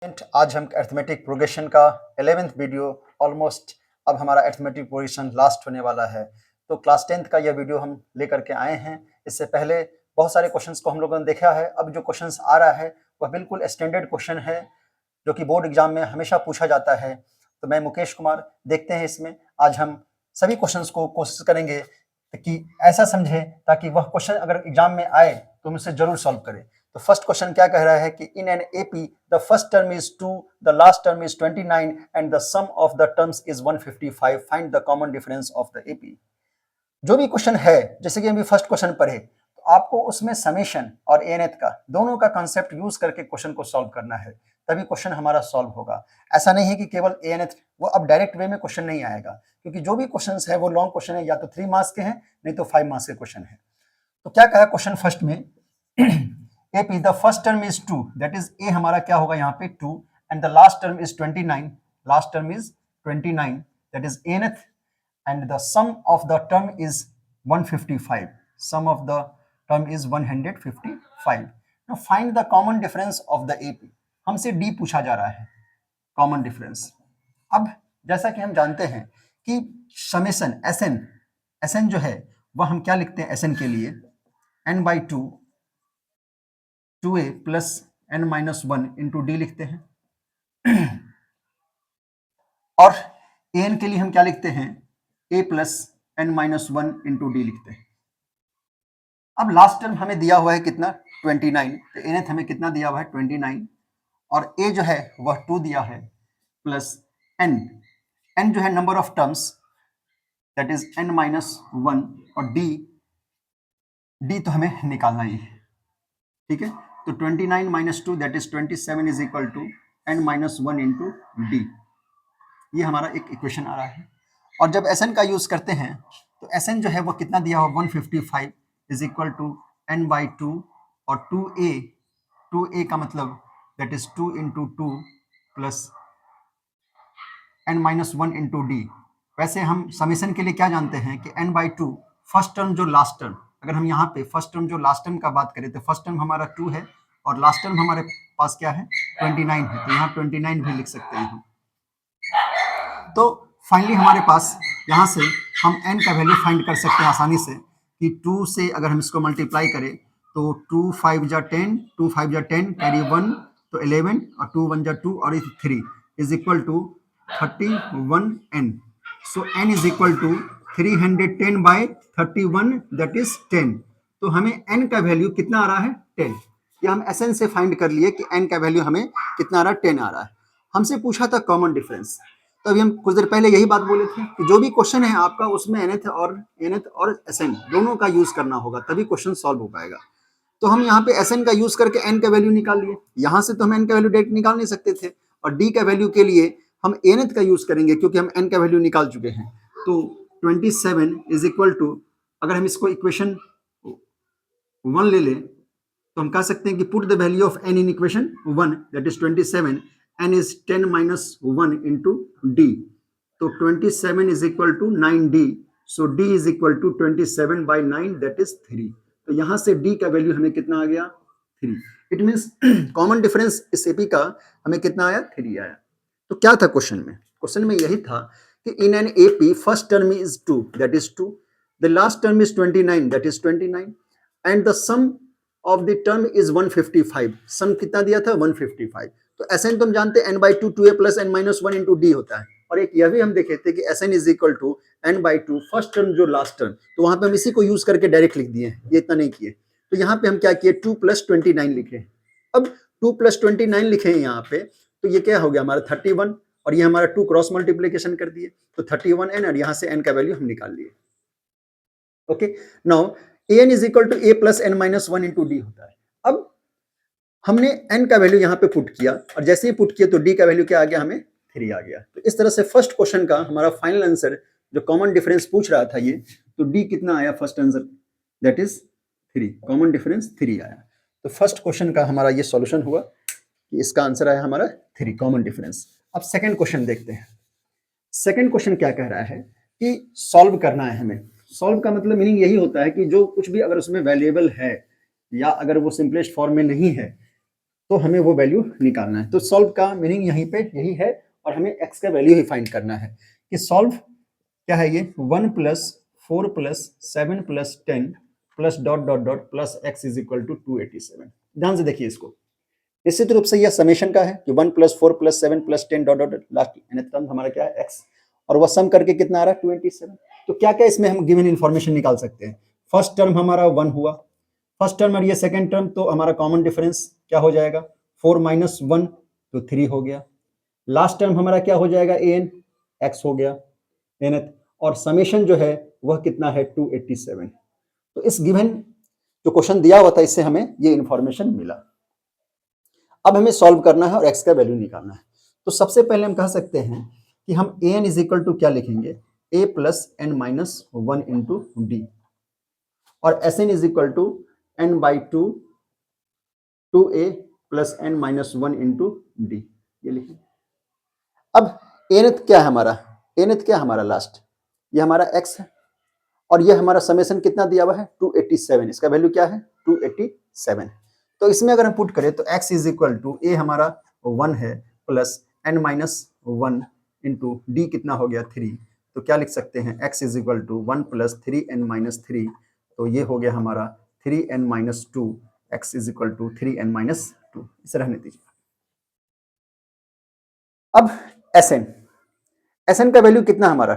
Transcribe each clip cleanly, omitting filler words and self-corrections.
आज हम arithmetic progression का 11th वीडियो ऑलमोस्ट अब हमारा अर्थमेटिक प्रोग्रेशन लास्ट होने वाला है। तो क्लास 10th का यह वीडियो हम लेकर के आए हैं। इससे पहले बहुत सारे क्वेश्चंस को हम लोगों ने देखा है। अब जो क्वेश्चंस आ रहा है वह बिल्कुल स्टैंडर्ड क्वेश्चन है जो कि बोर्ड एग्जाम में हमेशा पूछा जाता है। तो मैं मुकेश कुमार, देखते हैं इसमें आज हम सभी क्वेश्चंस को कोशिश करेंगे कि ऐसा समझे ताकि वह क्वेश्चन अगर एग्जाम में आए तो हम उसे जरूर सॉल्व करें। तो फर्स्ट क्वेश्चन क्या कह रहा है कि in an AP the first term is 2, the last term is 29 and the sum of the terms is 155, find the common difference of the AP. जो भी क्वेश्चन है, जैसे कि हम फर्स्ट क्वेश्चन पढ़े, तो आपको उसमें समेशन और एनथ का दोनों का कंसेप्ट यूज करके क्वेश्चन को सॉल्व करना है, तभी क्वेश्चन हमारा सॉल्व होगा। ऐसा नहीं है कि केवल एनथ, वो अब डायरेक्ट वे में क्वेश्चन नहीं आएगा, क्योंकि जो भी क्वेश्चन है वो लॉन्ग क्वेश्चन है, या तो 3 मार्क्स के हैं नहीं तो 5 मार्क्स के क्वेश्चन है। तो क्या कहा क्वेश्चन फर्स्ट में, AP the first term is 2, that is a हमारा क्या होगा यहाँ पे 2, and the last term is 29, last term is 29, that is nth, and the sum of the term is 155, sum of the term is 155. Now find the common difference of the AP. हमसे D पूछा जा रहा है, common difference. अब जैसा कि हम जानते हैं कि समेशन SN जो है वह हम क्या लिखते हैं SN के लिए, n by 2 2a plus n minus 1 into D लिखते हैं, और an के लिए हम क्या लिखते हैं, a plus n minus 1 into D लिखते हैं। अब लास्ट टर्म हमें दिया हुआ है कितना, 29, तो nth हमें कितना दिया हुआ है 29, और a जो है वह 2 दिया है, प्लस n जो है number of terms, that is n minus 1, और d तो हमें निकालना ही है, ठीक है। तो 29 minus 2 that is 27 is equal to n minus 1 into d। ये हमारा एक इक्वेशन आ रहा है। और जब Sn का यूज करते हैं तो Sn जो है वो कितना दिया हुआ 155 is equal to n by 2, और 2a का मतलब that is 2 into 2 plus n minus 1 into d। वैसे हम समेशन के लिए क्या जानते हैं कि n by 2 फर्स्ट टर्म जो लास्ट टर्म, अगर हम यहाँ पे फर्स्ट टर्म जो लास्ट टर्म का बात करें तो फर्स्ट टर्म हमारा 2 है और लास्ट टर्म हमारे पास क्या है 29 है, तो यहाँ 29 भी लिख सकते हैं हम। तो फाइनली हमारे पास यहाँ से हम n का वैल्यू फाइंड कर सकते हैं आसानी से कि 2 से अगर हम इसको मल्टीप्लाई करें तो 2 5 जा 10, 2 5 जा 10, कैरी 1 तो 11, और 2 1 जा 2 और 3 is equal to 31n। So n is equal to 310 by 31, that is 10। तो हमें n का वैल्यू कितना आ रहा है 10। ये हम Sn से फाइंड कर लिए कि n का वैल्यू हमें कितना आ रहा है 10 आ रहा है। हमसे पूछा था कॉमन डिफरेंस, तो अभी हम कुछ देर पहले यही बात बोले थे कि जो भी क्वेश्चन है आपका उसमें nth और Sn दोनों का यूज करना होगा, तभी क्वेश्चन सॉल्व हो पाएगा। तो हम यहाँ पे Sn का यूज करके n का वैल्यू निकाल लिए। यहाँ से तो हम n का वैल्यू डायरेक्ट निकाल नहीं सकते थे, और d का वैल्यू के लिए हम nth का यूज करेंगे क्योंकि हम n का वैल्यू निकाल चुके हैं। तो 27 इज इक्वल टू, अगर हम इसको इक्वेशन 1 ले लें तो हम कह सकते हैं कि put the value of n in equation 1, that is 27, n is 10 minus 1 into d, तो 27 is equal to 9d, so d is equal to 27 by 9, that is 3। तो यहाँ से d का वैल्यू हमें कितना आ गया 3। इट मीन्स कॉमन डिफरेंस इस AP का हमें कितना आया 3 आया। तो क्या था क्वेश्चन में यही था कि in an AP first term is 2, that is 2, the last term is 29, that is 29, and the sum of the term is 155। Sum कितना दिया था 155। तो Sn तो हम जानते हैं n by 2 2a plus n minus 1 into d होता है, और एक यह भी हम देखे थे कि Sn is equal to n by 2 first term जो लास्ट टर्म, तो वहां पे हम इसी को यूज करके डायरेक्ट लिख दिए, ये इतना नहीं किए। तो यहाँ पे हम क्या किए 2 plus 29 लिखे। अब 2 plus 29 लिखे हैं यहाँ पे, तो ये क्या हो गया हमारा 31, और ये हमारा 2 क्रॉस मल्टीप्लीकेशन कर दिए तो 31n, और यहाँ से n का वैल्यू हम निकाल लिए। Okay, now an is equal to a plus n minus 1 into d होता है। अब हमने n का वैल्यू यहाँ पे पुट किया, और जैसे ही पुट किया तो d का वैल्यू क्या आ गया हमें 3 आ गया। तो इस तरह से फर्स्ट क्वेश्चन का हमारा फाइनल आंसर जो कॉमन डिफरेंस पूछ रहा था ये, तो d कितना आया first answer, that is 3, common difference 3 आया। तो फर्स्ट क्वेश्चन का हमारा ये सॉल्यूशन हुआ कि इसका आंसर आया हमारा 3, कॉमन डिफरेंस। अब सेकेंड क्वेश्चन देखते हैं। सेकेंड क्वेश्चन क्या कह रहा है कि सॉल्व करना है हमें। सॉल्व का मतलब मीनिंग यही होता है कि जो कुछ भी अगर उसमें वैल्यूएबल है, या अगर वो सिंपलेस्ट फॉर्म में नहीं है, तो हमें वो वैल्यू निकालना है। तो सॉल्व का मीनिंग यहीं पे यही है और हमें x का वैल्यू ही फाइंड करना है कि सॉल्व क्या है ये 1 plus 4 plus 7 plus 10 plus dot dot dot plus x is equal to 287। ध्यान से देखिए इसको, निश्चित रूप से यह समेशन का है कि 1 plus 4 plus 7 plus 10 dot dot last nth term हमारा क्या है x, और वह सम करके कितना आ रहा है 287। तो क्या क्या इसमें हम गिवन इंफॉर्मेशन निकाल सकते हैं। फर्स्ट टर्म हमारा 1 हुआ, फर्स्ट टर्म और ये सेकंड टर्म, तो हमारा कॉमन डिफरेंस क्या हो जाएगा 4 माइनस 1 तो 3 हो गया। लास्ट टर्म हमारा क्या हो जाएगा an x हो गया nth, और समेशन जो है वह कितना है 287। तो इस गिवन जो क्वेश्चन दिया हुआ था इससे हमें ये इंफॉर्मेशन मिला। अब हमें सॉल्व करना है और x का वैल्यू निकालना है। तो सबसे पहले हम कह सकते हैं कि हम an इज इक्वल टू क्या लिखेंगे a plus n minus 1 into d, और Sn is equal to n by 2 a plus n minus 1 into d, ये लिखें। अब nth क्या है हमारा, nth क्या है हमारा लास्ट, ये हमारा x है, और ये हमारा समेशन कितना दिया हुआ है 287, इसका वैल्यू क्या है 287। तो इसमें अगर हम पुट करें तो x is equal to a हमारा 1 है plus n minus 1 into d कितना हो गया 3, तो क्या लिख सकते हैं x is equal to 1 plus 3n minus 3, तो ये हो गया हमारा 3n minus 2, x is equal to 3n minus 2, इसे रहने दीजिए। अब Sn का वैल्यू कितना हमारा,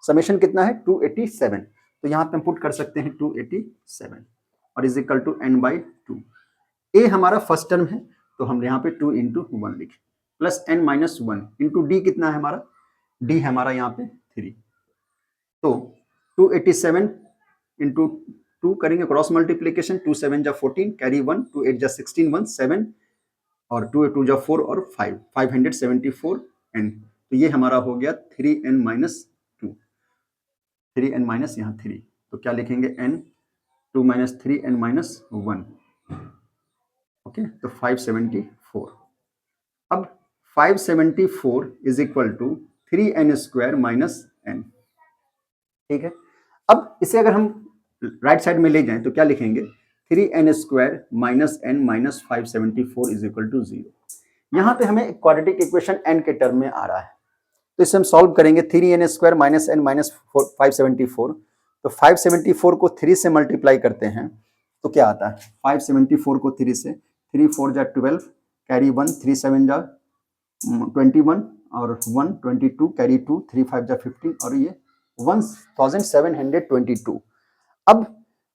समेशन कितना है 287, तो यहाँ पे हम पुट कर सकते हैं 287 और is equal to n by 2। a हमारा फर्स्ट टर्म है तो हम यहाँ पे 2 इंटू 1 लिखे, plus n minus 1 into d कितना है हमारा, d है हमारा यहाँ पे 3, तो 287 इंटू 2 करेंगे क्रॉस मल्टीप्लीकेशन, 2 7 जा 14 कैरी 1, 2 8 जा 16 1 7 और 2 2 जा 4 और 5 574 n, तो ये हमारा हो गया 3n माइनस 2, 3n माइनस यहाँ 3, तो क्या लिखेंगे n 2 minus 3n minus 1, okay, तो 574। अब 574 is equal to 3n square minus n, ठीक है। अब इसे अगर हम राइट साइड में ले जाएं तो क्या लिखेंगे 3n square minus n minus 574 is equal to 0। यहाँ पे हमें क्वाड्रेटिक इक्वेशन n के टर्म में आ रहा है, तो इसे हम सॉल्व करेंगे 3n square minus n minus 574, तो 574 को 3 से मल्टीप्लाई करते हैं तो क्या आता है 574 को 3 से, 3 4 जा 12 कैरी 1, 3 7 जा 21 और 1 22 कैरी 2, 3 5 जा 15 और ये 1722। अब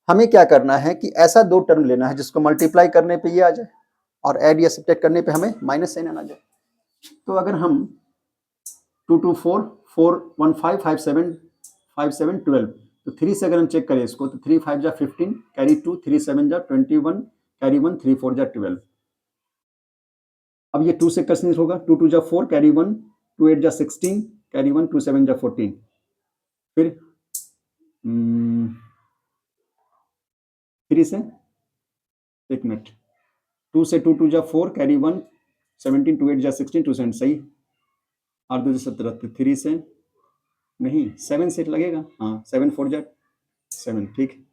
हमें क्या करना है कि ऐसा दो टर्म लेना है जिसको मल्टीप्लाई करने पे ये आ जाए और ऐड या सब्ट्रैक्ट करने पे हमें माइनस साइन आना जाए। तो अगर हम 2 2 4 4 1 5 5 7 5 7 12, तो 3 से अगर हम चेक करें इसको तो 3 5 जा 15 कैरी 2, 3 7 जा 21 कैरी 1, 3 4 जा 12। अब ये 2 से कैंसिल होगा, 2 2 जा 4 कैरी 1, 2 8 जा 16 कैरी 1, 2 7 जा 14, फिर 3 से एक मिनट 2 से 2 2 जा 4 कैरी 1 17, 2 8 जा 16, 2 7 सही, और 2 से 17, 3 से नहीं 7 से लगेगा, हाँ 7 4 जा 7, ठीक।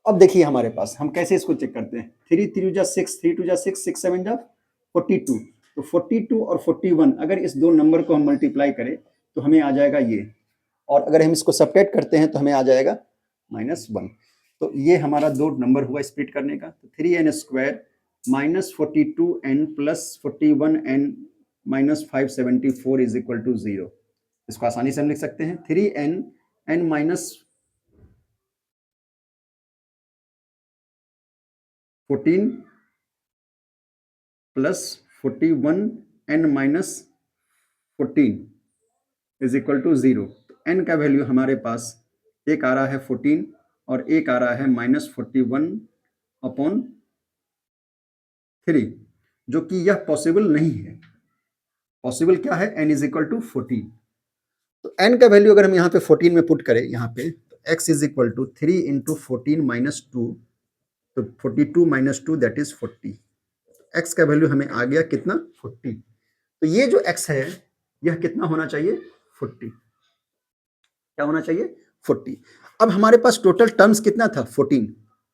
अब देखिए हमारे पास हम कैसे इसको चेक करते हैं, 3 3 जा 6, 3 2 जा 6, 6 7 जा 42, तो 42 और 41 अगर इस दो नंबर को हम मल्टीप्लाई करें तो हमें आ जाएगा ये, और अगर हम इसको सब्ट्रैक्ट करते हैं तो हमें आ जाएगा -1। तो ये हमारा दो नंबर हुआ स्प्लिट करने का, तो 3n square minus 42n plus 41n minus 574 is equal to 0। इसको आसानी से हम लिख सकते हैं 3n n minus 14 plus 41n minus 14 is equal to 0। तो n का वैल्यू हमारे पास एक आ रहा है 14 और एक आ रहा है -41 अपॉन 3, जो कि यह पॉसिबल नहीं है। पॉसिबल क्या है n इज इक्वल टू 14, तो n का वैल्यू अगर हम यहाँ पे 14 में पुट करें यहाँ पे तो x is equal to 3 into 14 minus 2, तो 42 माइनस 2 दैट इज 40। x का वैल्यू हमें आ गया कितना 40, तो ये जो x है यह कितना होना चाहिए 40, क्या होना चाहिए 40। अब हमारे पास टोटल टर्म्स कितना था 14,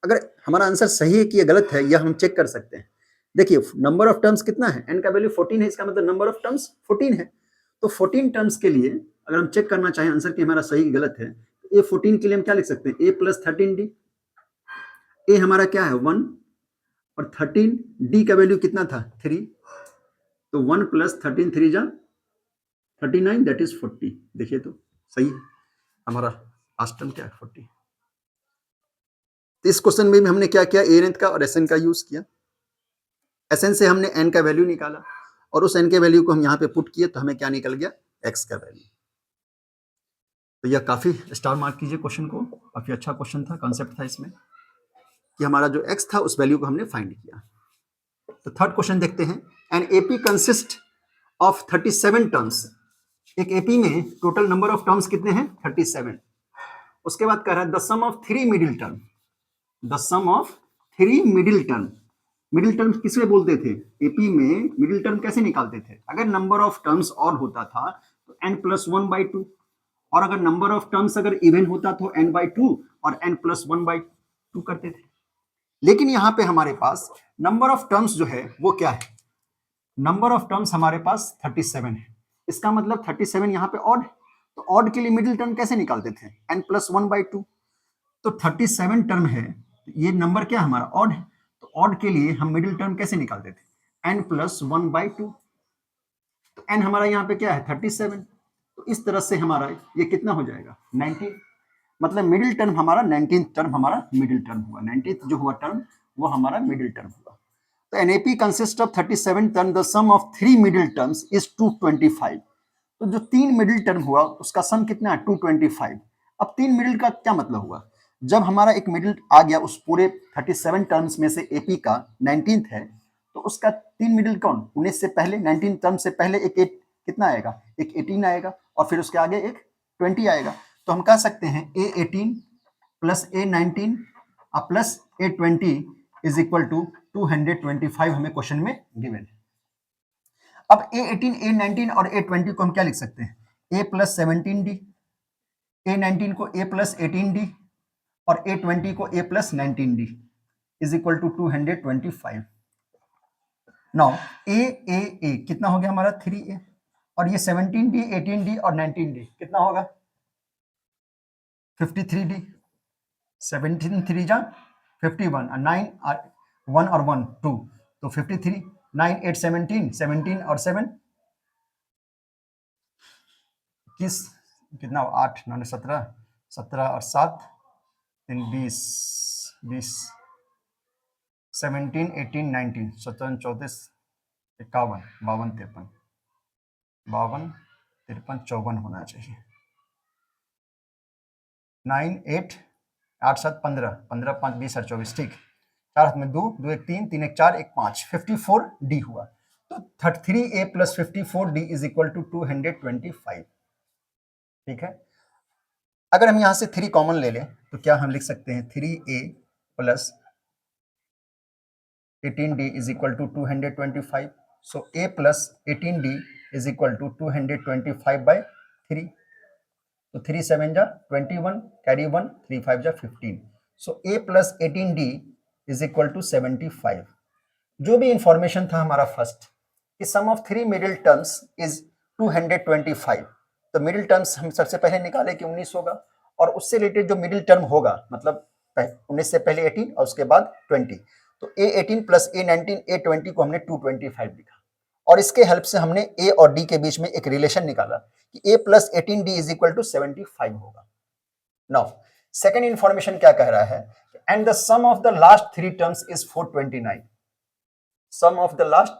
अगर हमारा आंसर सही है कि यह गलत है यह हम चेक कर सकते हैं। देखिए नंबर ऑफ टर्म्स कितना है, n का वैल्यू 14 है, इसका मतलब नंबर ऑफ टर्म्स 14 है। तो 14 टर्म्स के लिए अगर हम चेक करना चाहें आंसर कि हमारा सही गलत है, तो a 14 के लिए हम क्या लिख सकते हैं, a प्लस 13d। a हमारा क्या है 1 और 13, d का वैल्यू कितना था 3, तो 1 प्लस 13 3 जा 39, दैट इज 40। देखिए तो सही है, हमारा लास्ट टर्म क्या है 40। तो इस क्वेश्चन में भी हमने क्या किया, a का और sn का यूज किया। sn से हमने n का वैल्यू निकाला और उस n के वैल्यू को हम यहाँ पे पुट किए तो हमें क्या निकल गया, x का वैल्यू। तो यह काफी स्टार मार्क कीजिए क्वेश्चन को, काफी अच्छा क्वेश्चन था, कॉन्सेप्ट था इसमें कि हमारा जो x था उस वैल्यू को हमने फाइंड किया। तो थर्ड क्वेश्चन देखते हैं, an AP consist of 37 terms. एक एपी में टोटल नंबर ऑफ टर्म्स कितने हैं 37। उसके बाद कह रहा है the sum of 3 middle term, the sum of 3 middle term. Middle term किसमें बोलते थे, एपी में मिडिल टर्म कैसे निकालते थे, अगर नंबर ऑफ टर्म्स ऑड होता था तो n प्लस 1/2, और अगर नंबर ऑफ टर्म्स अगर इवन होता तो n/2 और n प्लस 1/2 करते थे। लेकिन यहां पे हमारे पास नंबर ऑफ टर्म्स जो है वो क्या है, नंबर ऑफ टर्म्स हमारे पास 37 है, इसका मतलब 37 यहाँ पे ऑड है। तो ऑड के लिए मिडिल टर्म कैसे निकालते थे, n प्लस 1/2। तो 37 टर्म है, ये नंबर क्या हमारा ऑड है, तो ऑड के लिए हम मिडिल टर्म कैसे निकालते थे, n प्लस 1/2। तो n हमारा यहाँ पे क्या है 37, तो इस तरह से हमारा ये कितना हो जाएगा 19, मतलब मिडिल टर्म हमारा 19th टर्म हमारा मिडिल टर्म हुआ, 19th जो हुआ टर्म वो हमारा मिडिल टर्म हुआ। तो NAP consist of 37 term, the sum of 3 middle terms is 225। तो जो 3 मिडिल टर्म हुआ उसका सम कितना है 225। अब 3 मिडिल का क्या मतलब हुआ, जब हमारा एक मिडिल आ गया उस पूरे 37 टर्म्स में से AP का 19th है, तो उसका 3 मिडिल कौन, 19 से पहले 19 टर्म से पहले एक कितना आएगा, एक 18 आएगा और फिर उसके आगे एक 20 आएगा। तो हम कह सकते हैं A18 plus A19 plus A20 is equal to 225 हमें क्वेश्चन में गिवन है। अब A18, A19 और A20 को हम क्या लिख सकते हैं, A प्लस 17D, A19 को A प्लस 18D और A20 को A plus 19D is equal to 225। Now A कितना हो गया हमारा 3A, और ये 17D 18D और 19D कितना होगा 53D, 17 3 जा 51 और 9 1 और 1 2, तो 53, 9 8 17, 17 और 7 किस कितना 8 9 17, 17 और 7 3 20 20, 17 18 19, 17 34 51 52 53, 52 53 54 होना चाहिए। 9 8 8 7 15 15 5 20 और 24, ठीक, 4 हाथ में 2 2 1 3 3 1 4 1 5, 54D हुआ। तो 3A plus 54D is equal to 225। ठीक है, अगर हम यहां से 3 कॉमन ले लें तो क्या हम लिख सकते हैं 3A plus 18D is equal to 225। So A plus 18D is equal to 225/3। तो 3 7 जा 21, कैरी 1, 3 5 जा 15। So A plus 18D is equal to 75। जो भी इंफॉर्मेशन था हमारा फर्स्ट कि sum of 3 middle terms is 225। तो मिडिल टर्म्स हम सबसे पहले निकाले कि 19 होगा, और उससे रिलेटेड जो मिडिल टर्म होगा मतलब 19 से पहले 18 और उसके बाद 20, तो A18 प्लस A19 A20 को हमने 225 लिखा, और इसके हेल्प से हमने A और D के बीच में एक रिलेशन निकाला कि A plus 18D is equal to 75 होगा। नाउ सेकेंड इंफॉर्मेशन क्या कह रहा है, and the sum of the last 3 terms is 429। Sum of the last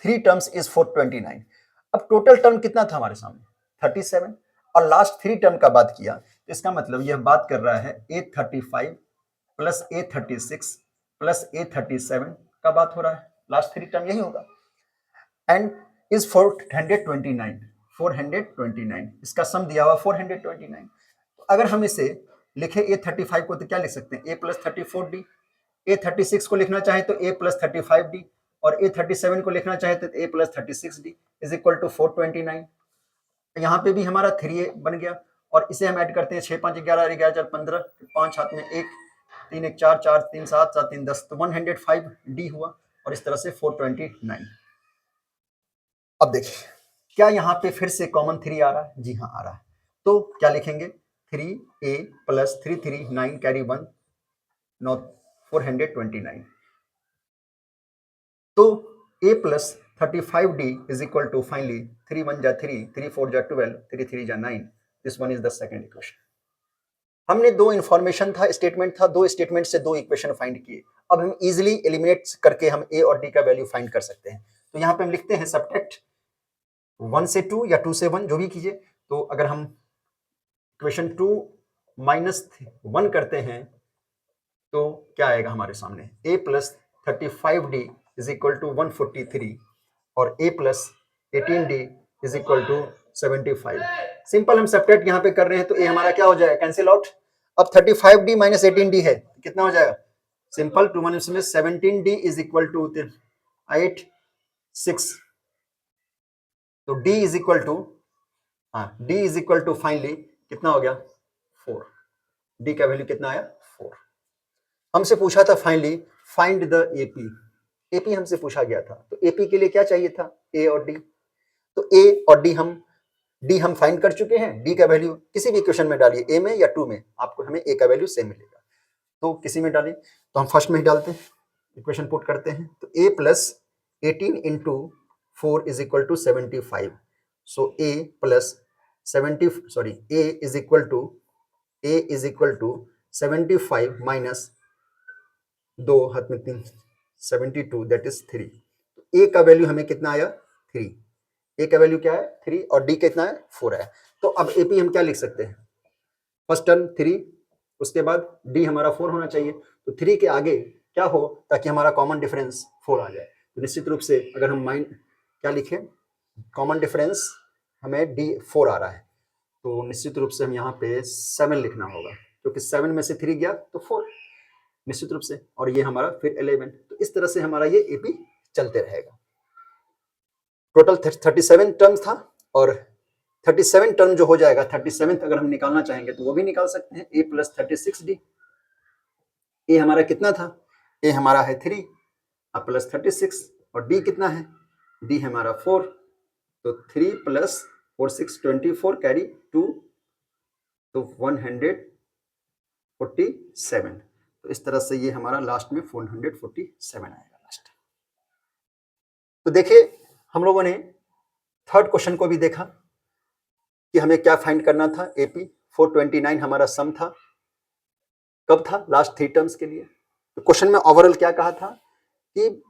3 terms is 429। अब टोटल टर्म कितना था हमारे सामने 37, और लास्ट 3 टर्म का बात किया तो इसका मतलब यह बात कर रहा है A35 plus A36 plus A37 का बात हो रहा है, लास्ट 3 टर्म यही होगा, एंड इज 429। 429 इसका सम दिया हुआ 429। तो अगर हम इसे लिखे A35 को तो क्या लिख सकते हैं A प्लस 34D, A36 को लिखना चाहे तो A प्लस 35D, और A37 को लिखना चाहे तो A plus 36D is equal to 429। यहाँ पे भी हमारा 3A बन गया, और इसे हम ऐड करते हैं 6 5 11 11 4 15, 5 हाथ में 1 3 1 4 4 3 7 7 3 10, तो 105D हुआ, और इस तरह से 429। अब देखिए क्या यहाँ पे फिर से कॉमन 3 आ रहा है? जी हाँ आ रहा है। तो क्या लिखेंगे? 3a plus 339 carry 1 not 429। तो a plus 35d is equal to finally 3 1 जा 3, 3 4 जा 12, 3 3 जा 9। This one is the second equation. हमने दो इंफॉर्मेशन था, स्टेटमेंट था, दो स्टेटमेंट से दो इक्वेशन फाइंड किए। अब हम इजीली एलिमिनेट करके हम a और d का वैल्यू फाइंड कर सकते हैं। तो यहाँ पे हम लिखते हैं सब्ट्रैक्ट 1 से 2 या 2 से 1 जो भी कीजिए। तो अगर हम इक्वेशन 2 माइनस 1 करते हैं तो क्या आएगा हमारे सामने? a plus 35d is equal to 143 और a plus 18d is equal to 75। Simple हम सब्ट्रैक्ट यहाँ पे कर रहे हैं तो a हमारा क्या हो जाएगा? Cancel out. अब 35d माइनस 18d है, कितना हो जाएगा? सिंपल 2 1 में 17d इज इक्वल टू 8 6। तो d is equal to d is equal to finally कितना हो गया? 4। d का वैल्यू कितना आया? 4। हमसे पूछा था finally find the AP. AP हमसे पूछा गया था, तो एपी के लिए क्या चाहिए था? ए और डी। तो ए और डी हम फाइंड कर चुके हैं। डी का वैल्यू किसी भी इक्वेशन में डालिए, ए में या 2 में, आपको हमें ए का वैल्यू सेम मिलेगा। तो किसी में डालिए, तो हम फर्स्ट में ही डालते हैं, इक्वेशन पुट करते हैं। तो A plus 18 into 4 is equal to 75। So A plus 70 sorry A is equal to 75 minus 2 हाथ में 3 72 दैट इज 3। ए का वैल्यू हमें कितना आया? 3। ए का वैल्यू क्या है? 3 और डी कितना है? 4 है। तो अब एपी हम क्या लिख सकते हैं? फर्स्ट टर्म 3, उसके बाद डी हमारा 4 होना चाहिए। तो 3 के आगे क्या हो ताकि हमारा कॉमन डिफरेंस 4 आ जाए? तो निश्चित रूप से अगर हम माइंड क्या लिखें, कॉमन डिफरेंस हमें डी 4 आ रहा है, तो निश्चित रूप से हम यहाँ पे 7 लिखना होगा, क्योंकि 7 में से 3 गया तो 4 निश्चित रूप से, और ये हमारा फिर 11। तो इस तरह से हमारा ये एपी चलते रहेगा। टोटल 37 टर्म था, और 37 टर्म जो हो जाएगा, 37 अगर हम निकालना चाहेंगे तो वो भी निकाल सकते हैं। ए प्लस 36d, ए हमारा कितना था? ए हमारा है 3 और प्लस 36, और डी कितना है? डी हमारा 4। तो 3 प्लस 4 6 24 कैरी 2, तो 147। तो इस तरह से ये हमारा लास्ट में 447 आएगा लास्ट। तो देखिए हम लोगों ने थर्ड क्वेश्चन को भी देखा कि हमें क्या फाइंड करना था। एपी 429 हमारा सम था। कब था? लास्ट 3 टर्म्स के लिए। तो क्वेश्चन में ओवरऑल क्या कहा था कि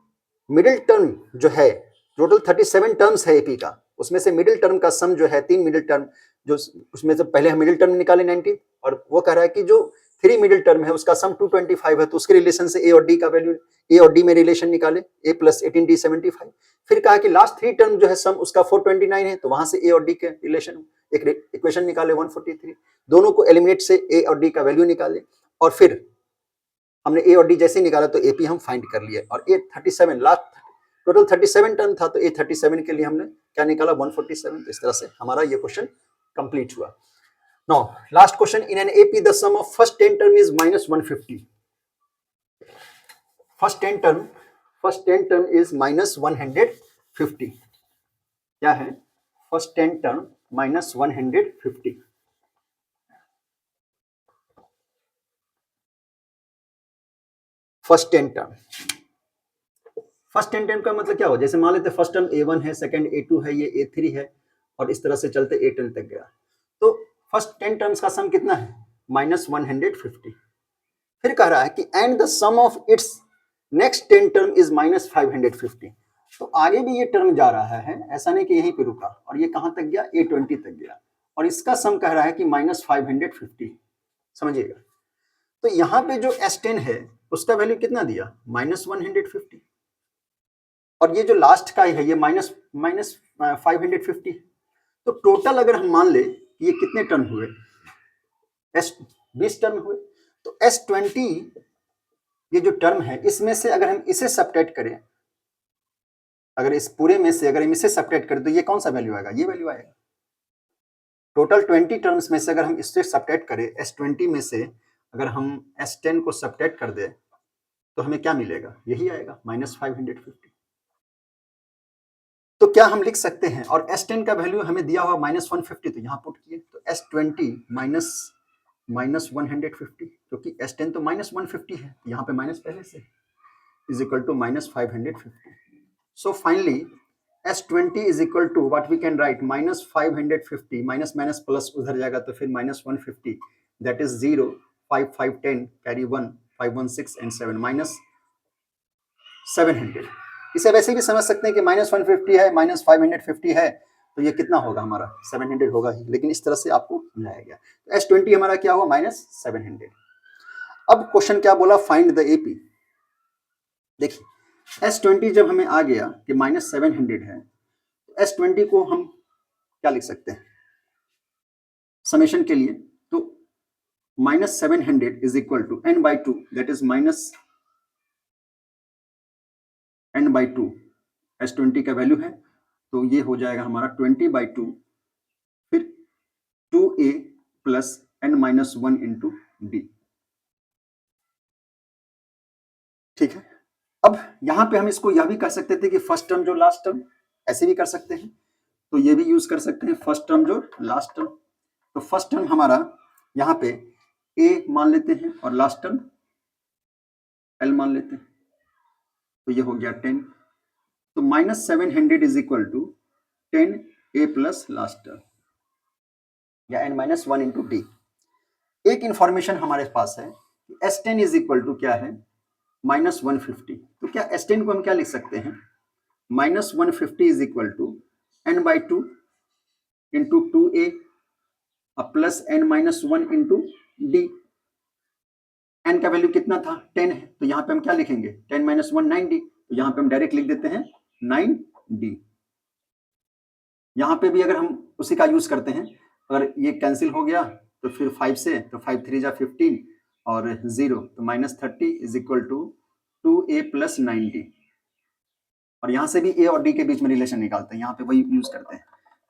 मिडिल टर्म जो है, टोटल 37 टर्म्स है एपी का, उसमें से मिडिल टर्म का सम जो है, 3 मिडिल टर्म जो, उसमें से पहले हम मिडिल टर्म निकाले 90, और वो कह रहा है कि जो 3 मिडिल टर्म है उसका सम 225 है, तो उसके रिलेशन से ए और डी का वैल्यू, ए और डी में रिलेशन निकाले, ए प्लस 18d 75। फिर कहा कि लास्ट 3 टर्म जो है सम उसका 429 है, तो वहां से ए और डी के रिलेशन एक इक्वेशन निकाले 143, दोनों को एलिमिनेट से ए और डी का वैल्यू निकाले, और फिर हमने ए और डी जैसे ही निकाला तो एपी हम फाइंड कर लिए। और ए 37 लास्ट टोटल 37 टर्म था, तो ए 37 के लिए हमने क्या निकाला? 147। तो इस तरह से हमारा ये क्वेश्चन कंप्लीट हुआ। Now last question, in an AP the sum of first 10 term is -150। First 10 term is -150। क्या है? First 10 term -150। First 10 term, first 10 term का मतलब क्या हो? जैसे मान लेते फर्स्ट टर्म A1 है, सेकंड A2 है, ये A3 है, और इस तरह से चलते A10 तक गया। तो फर्स्ट 10 टर्म्स का सम कितना है? -150। फिर कह रहा है कि and the sum of its next 10 term is -550। तो आगे भी ये टर्म जा रहा है, ऐसा नहीं कि यहीं पे रुका, और ये कहां तक गया? A20 तक गया, और इसका सम कह रहा है कि -550। समझिएगा। तो यहां पे जो S10 है उसका वैल्यू कितना दिया? -150, और ये जो लास्ट का है ये -550। तो टोटल अगर हम मान ले कि ये कितने टर्म हुए? 20 टर्म हुए। तो S20 ये जो टर्म है, इसमें से अगर हम इसे सब्ट्रैक्ट करें, अगर इस पूरे में से अगर हम इसे सब्ट्रैक्ट करें तो ये कौन सा वैल्यू आएगा? ये वैल्यू आएगा। टोटल 20 टर्म्स में से अगर हम इससे सब्ट्रैक्ट करें, S20 में से अगर हम S10 को सब्ट्रैक्ट कर दें, तो हमें क्या मिलेगा, यही आएगा -550। तो क्या हम लिख सकते हैं, और S10 का वैल्यू हमें दिया हुआ -150, तो यहाँ पुट किए, तो S20 -150, क्योंकि S10 तो -150 है, यहाँ पे माइनस पहले से, is equal to -550। So finally S20 is equal to what we can write, -550, minus minus plus उधर जाएगा तो फिर -150, दैट इज 0, 5, 5, 10, कैरी 1, 5, 1, 6 एंड 7, -700। इसे वैसे भी समझ सकते हैं कि -150 है, -550 है, तो ये कितना होगा हमारा, 700 होगा ही, लेकिन इस तरह से आपको समझाया गया। तो S20 हमारा क्या हुआ, -700। अब क्वेश्चन क्या बोला, फाइंड द AP। देखिए S20 जब हमें आ गया कि -700 है, तो S20 को हम क्या लिख सकते हैं समेशन के लिए, तो -700 is equal to n/2, that is -n/2 S20 का वैल्यू है, तो ये हो जाएगा हमारा 20/2, फिर 2a plus n-1 into D. ठीक है, अब यहां पे हम इसको यह भी कर सकते थे कि फर्स्ट टर्म जो लास्ट टर्म, ऐसे भी कर सकते हैं, तो ये भी यूज कर सकते हैं, फर्स्ट टर्म जो लास्ट टर्म। तो फर्स्ट टर्म हमारा यहाँ पे a मान लेते हैं और लास्ट टर्म l मान लेते हैं, तो ये हो गया 10। तो -700 is equal to 10a plus last term या n-1 इंटू डी। एक इंफॉर्मेशन हमारे पास है कि S10 इज इक्वल टू क्या है, -150। तो क्या S10 को हम क्या लिख सकते हैं, -150 is equal to n/2 into 2a plus n-1 into d. n का वैल्यू कितना था, 10 है, तो यहाँ पे हम क्या लिखेंगे, 10 - 1 9d, तो यहाँ पे हम डायरेक्ट लिख देते हैं 9d। यहाँ पे भी अगर हम उसी का यूज करते हैं, अगर ये कैंसिल हो गया तो फिर 5 से, तो 5 3 जा 15 और 0, तो -30 is equal to 2a plus 9d। और यहाँ से भी a और d के बीच में रिलेशन निकालते हैं, यहाँ पे वही यूज करते हैं।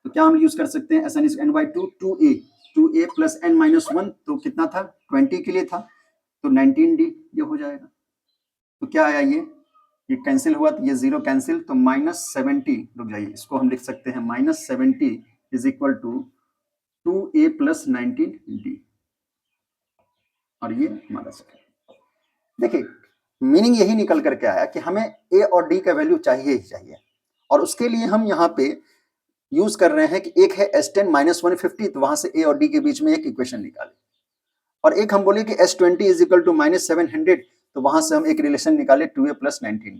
तो क्या हम यूज कर सकते हैं, SN is n/2 2a plus n-1, तो कितना था, 20 के लिए था, तो 19d ये हो जाएगा। तो क्या आया, ये कैंसिल हुआ, तो ये 0 कैंसिल, तो -70, रुक जाइए, इसको हम लिख सकते हैं -70 is equal to 2a plus 19d, और ये हमारा सही। देखिए मीनिंग यही निकल करके आया कि हमें a और d का वैल्यू चाहिए ही चाहिए, और उसके लिए हम यहाँ पे यूज कर रहे हैं कि एक है S10 -150, तो वहां से a और d के बीच में एक इक्वेशन निकाले, और एक हम बोले कि S20 इज इक्वल टू -700, तो वहां से हम एक रिलेशन निकाले 2a प्लस 19d।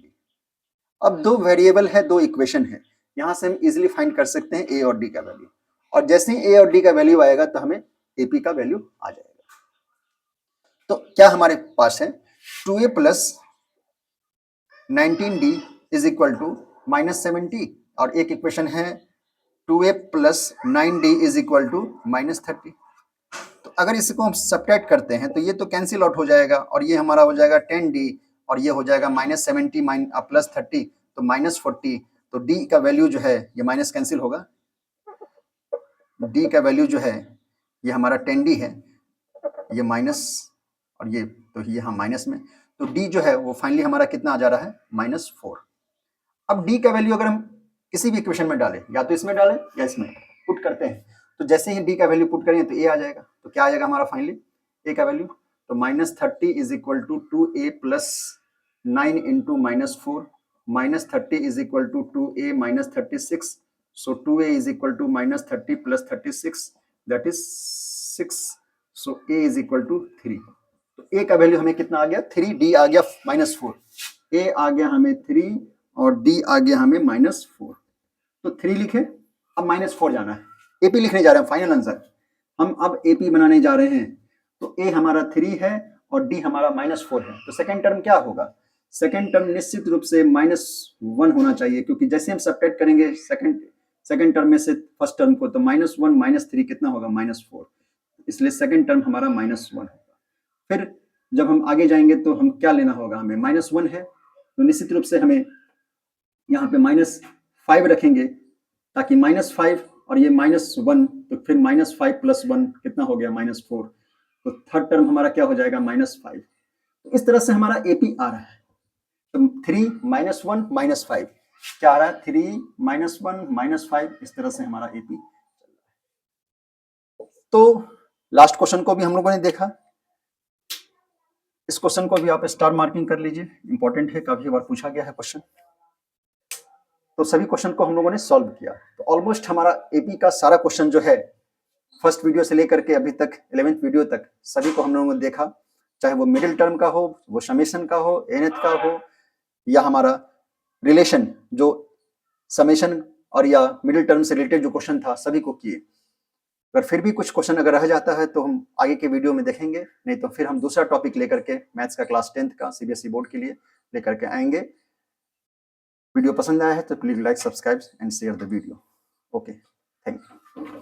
अब दो वेरिएबल है, दो इक्वेशन है, यहां से हम इजिली फाइंड कर सकते हैं a और d का वैल्यू, और जैसे ही a और d का वैल्यू आएगा तो हमें AP का वैल्यू आ जाएगा। तो क्या हमारे पास है, 2a plus 19d is equal to -70, और एक इक्वेशन है 2a plus 9d is equal to -30। तो अगर इसको हम सब्ट्रैक्ट करते हैं तो ये तो कैंसिल आउट हो जाएगा, और ये हमारा हो जाएगा 10d, और ये हो जाएगा -70 प्लस 30, तो -40। तो d का वैल्यू जो है, ये माइनस कैंसिल होगा, d का वैल्यू जो है ये हमारा 10d है, ये माइनस, और ये तो ये यहाँ माइनस में, तो d जो है वो फाइनली हमारा कितना आ जा रहा है, -4। अब d का वैल्यू अगर हम किसी भी इक्वेशन में डालें, या तो इसमें डालें या इसमें पुट करते हैं, तो जैसे ही d का वैल्यू पुट करेंगे तो a आ जाएगा। तो क्या आ जाएगा हमारा फाइनली a का वैल्यू, तो -30 is equal to 2a plus 9 into -4, -30 is equal to 2a minus 36, so 2a is equal to -30 plus 36, that is 6, so a is equal to 3। तो a का वैल्यू हमें कितना आ गया, 3, d आ गया -4, a आ गया हमें 3 और d आ गया हमें -4। तो 3 लिखे, अब -4 जाना है, AP लिखने जा रहे हैं, फाइनल आंसर हम अब AP बनाने जा रहे हैं। तो a हमारा 3 है और d हमारा -4 है, तो सेकंड टर्म क्या होगा, सेकंड टर्म निश्चित रूप से -1 होना चाहिए, क्योंकि जैसे हम सब्ट्रैक्ट करेंगे सेकंड टर्म में से फर्स्ट टर्म को, तो -1 - 3 कितना होगा, -4, इसलिए सेकंड टर्म हमारा -1 होगा। फिर जब हम आगे जाएंगे तो हम क्या लेना होगा, हमें -1 है, तो निश्चित रूप से हमें यहाँ पे -5 रखेंगे, ताकि -5 और ये -1, तो फिर -5 प्लस 1 कितना हो गया, -4, तो थर्ड टर्म हमारा क्या हो जाएगा, -5। तो इस तरह से हमारा AP आ रहा है। तो 3 -1 -5 क्या आ रहा है, 3 -1 -5, इस तरह से हमारा एपी। तो लास्ट क्वेश्चन को भी हम लोगों ने देखा, इस क्वेश्चन को भी आप स्टार मार्किंग कर लीजिए, इंपॉर्टेंट है, काफी बार पूछा गया है क्वेश्चन। तो सभी क्वेश्चन को हम लोगों ने सॉल्व किया। तो ऑलमोस्ट हमारा एपी का सारा क्वेश्चन जो है फर्स्ट वीडियो से लेकर के अभी तक 11th वीडियो तक सभी को हम लोगों ने देखा, चाहे वो मिडिल टर्म का हो, वो समेशन का हो, nth का हो, या हमारा रिलेशन जो समेशन और या मिडिल टर्म से रिलेटेड जो क्वेश्चन था सभी को किए। अगर फिर भी कुछ क्वेश्चन अगर रह जाता है तो हम आगे के वीडियो में देखेंगे, नहीं तो फिर हम दूसरा टॉपिक लेकर के मैथ्स का क्लास 10th का सीबीएसई बोर्ड के लिए लेकर के आएंगे। वीडियो पसंद आया है तो please like, subscribe and share the video. Okay, thank you.